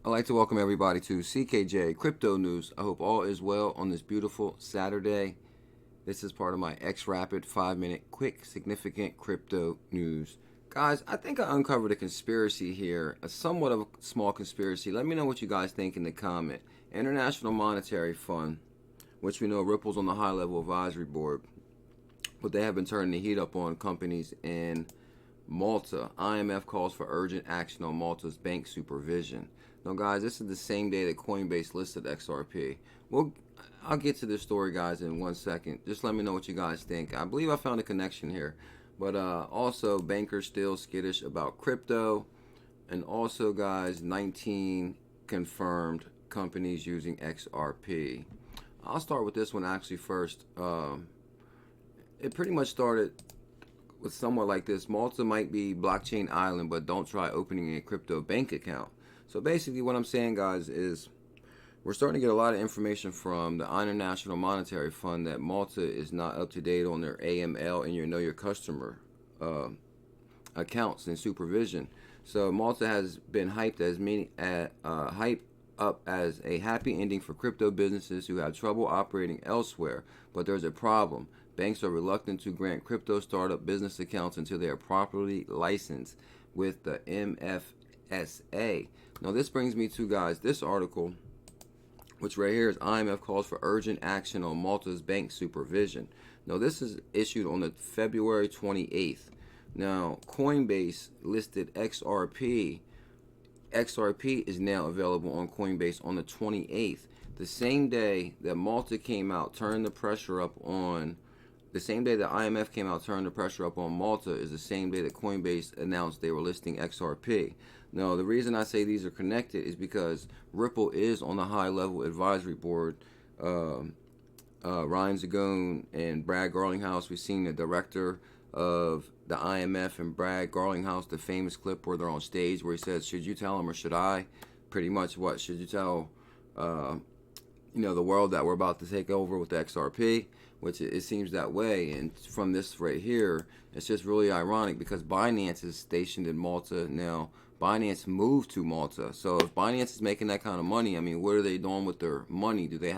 I'd like to welcome everybody to CKJ Crypto News. I hope all is well on this beautiful Saturday. This is part of my X-Rapid 5-minute quick significant crypto news. Guys, I think I uncovered a conspiracy here, a somewhat of a small conspiracy. Let me know what you guys think in the comment. International Monetary Fund, which we know Ripple's on the high-level advisory board, but they have been turning the heat up on companies in Malta. IMF calls for urgent action on Malta's bank supervision. Now, guys, this is the same day that Coinbase listed XRP. Well, I'll get to this story, guys, in 1 second. Just let me know what you guys think. I believe I found a connection here. But also, bankers still skittish about crypto. And also, guys, 19 confirmed companies using XRP. I'll start with this one actually first. It pretty much started with somewhat like this. Malta might be blockchain island, but don't try opening a crypto bank account. So basically what I'm saying, guys, is we're starting to get a lot of information from the International Monetary Fund that Malta is not up to date on their AML and Know Your Customer accounts and supervision. So Malta has been hyped up as a happy ending for crypto businesses who have trouble operating elsewhere, but there's a problem. Banks are reluctant to grant crypto startup business accounts until they are properly licensed with the MFSA. Now this brings me to, guys, this article, which right here is IMF calls for urgent action on Malta's bank supervision. Now this is issued on the February 28th. Now Coinbase listed XRP. XRP is now available on Coinbase on the 28th. The same day that Malta came out, turned the pressure up on the same day that IMF came out, turned the pressure up on Malta, is the same day that Coinbase announced they were listing XRP. Now, the reason I say these are connected is because Ripple is on the high-level advisory board. Ryan Zagone and Brad Garlinghouse, we've seen the director of the IMF and Brad Garlinghouse, the famous clip where they're on stage where he says, should you tell him or should I? Pretty much what? Should you tell the world that we're about to take over with the XRP? Which it seems that way. And from this right here, it's just really ironic because Binance is stationed in Malta now. Binance moved to Malta. So if Binance is making that kind of money, I mean, what are they doing with their money? Do they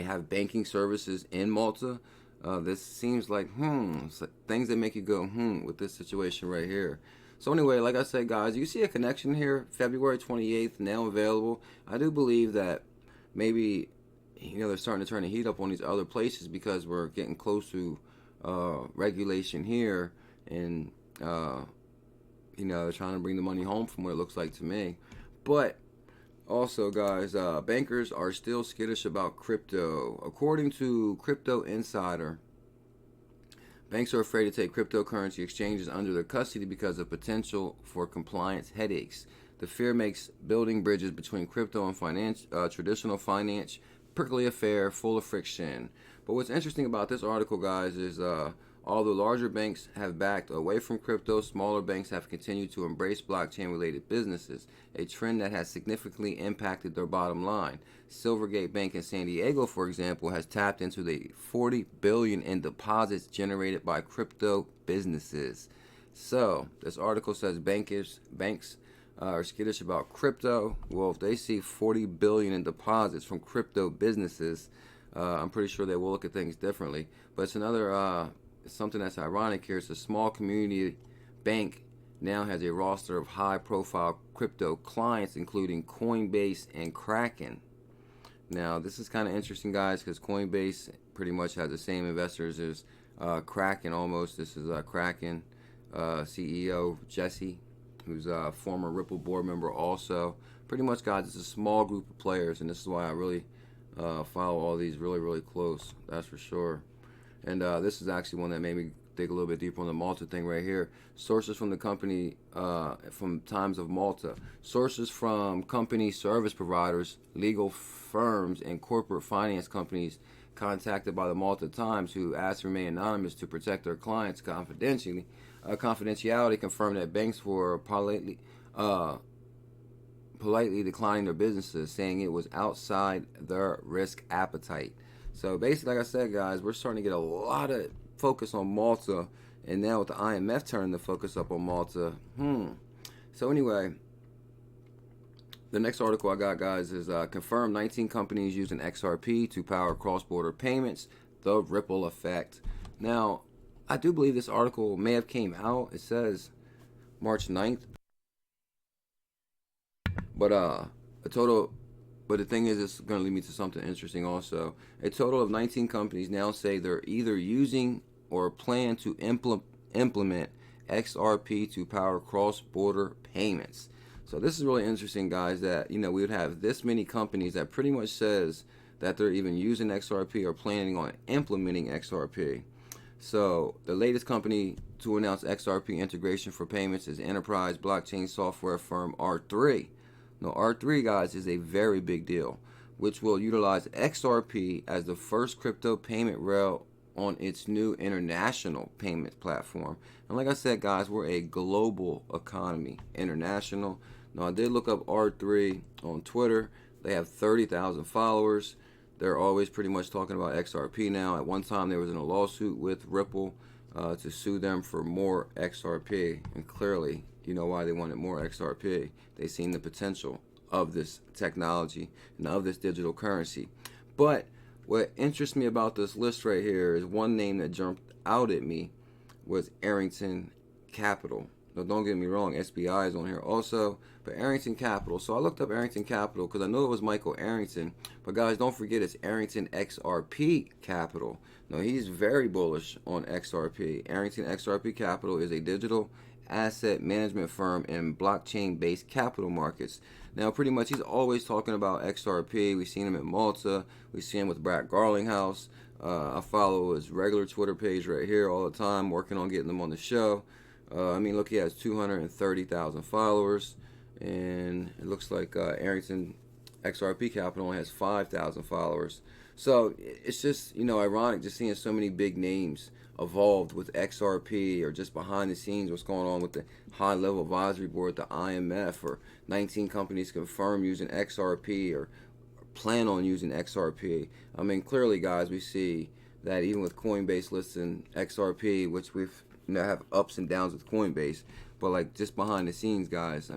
have banking services in Malta? This seems like it's like things that make you go with this situation right here. So anyway, like I said, guys, you see a connection here. February 28th, now available. I do believe that maybe they're starting to turn the heat up on these other places because we're getting close to regulation here, and they're trying to bring the money home from what it looks like to me. But also, guys, bankers are still skittish about crypto. According to Crypto Insider, banks are afraid to take cryptocurrency exchanges under their custody because of potential for compliance headaches. The fear makes building bridges between crypto and traditional finance prickly affair, full of friction. But what's interesting about this article, guys, is although larger banks have backed away from crypto, smaller banks have continued to embrace blockchain-related businesses, a trend that has significantly impacted their bottom line. Silvergate Bank in San Diego, for example, has tapped into the $40 billion in deposits generated by crypto businesses. So this article says banks are skittish about crypto. Well, if they see $40 billion in deposits from crypto businesses, I'm pretty sure they will look at things differently. But it's another something that's ironic here. It's a small community bank now has a roster of high-profile crypto clients, including Coinbase and Kraken. Now, this is kind of interesting, guys, because Coinbase pretty much has the same investors as Kraken almost. This is Kraken CEO Jesse, who's a former Ripple board member also. Pretty much, guys, it's a small group of players, and this is why I really follow all these really, really close. That's for sure. And this is actually one that made me dig a little bit deeper on the Malta thing right here. Sources from the company from Times of Malta. Sources from company service providers, legal firms, and corporate finance companies contacted by the Malta Times, who asked to remain anonymous to protect their clients' confidentiality, confirmed that banks were politely declining their businesses, saying it was outside their risk appetite. So basically, like I said, guys, we're starting to get a lot of focus on Malta, and now with the IMF turning the focus up on Malta. So anyway, The next article I got, guys, is confirmed 19 companies using XRP to power cross-border payments, the ripple effect. Now, I do believe this article may have came out. It says March 9th. But a total but the thing is, it's going to lead me to something interesting also. A total of 19 companies now say they're either using or plan to implement XRP to power cross-border payments. So this is really interesting, guys, that, we would have this many companies that pretty much says that they're even using XRP or planning on implementing XRP. So the latest company to announce XRP integration for payments is enterprise blockchain software firm R3. Now, R3, guys, is a very big deal, which will utilize XRP as the first crypto payment rail on its new international payment platform. And like I said, guys, we're a global economy, international. Now, I did look up R3 on Twitter. They have 30,000 followers. They're always pretty much talking about XRP now. At one time, they was in a lawsuit with Ripple to sue them for more XRP. And clearly, you know why they wanted more XRP. They seen the potential of this technology and of this digital currency. But what interests me about this list right here is one name that jumped out at me was Arrington Capital. Now, don't get me wrong, SBI is on here also, but Arrington Capital. So I looked up Arrington Capital because I know it was Michael Arrington, but guys, don't forget it's Arrington XRP Capital. Now, he's very bullish on XRP. Arrington XRP Capital is a digital asset management firm in blockchain-based capital markets. Now, pretty much, he's always talking about XRP. We've seen him at Malta. We've seen him with Brad Garlinghouse. I follow his regular Twitter page right here all the time, working on getting them on the show. Look, he has 230,000 followers, and it looks like Arrington XRP Capital only has 5,000 followers. So it's just, ironic just seeing so many big names evolved with XRP, or just behind the scenes what's going on with the high level advisory board, the IMF, or 19 companies confirmed using XRP or plan on using XRP. Clearly, guys, we see that even with Coinbase listing XRP, which we've have ups and downs with Coinbase, but like just behind the scenes, guys,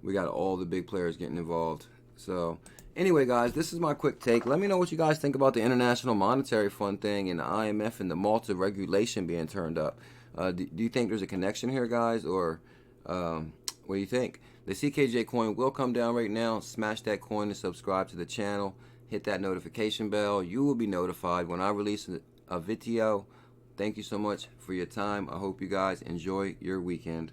we got all the big players getting involved. So anyway, guys, this is my quick take. Let me know what you guys think about the International Monetary Fund thing and the IMF and the Malta regulation being turned up. Do you think there's a connection here, guys, or what do you think? The CKJ coin will come down right now. Smash that coin and subscribe to the channel. Hit that notification bell. You will be notified when I release a video. Thank you so much for your time. I hope you guys enjoy your weekend.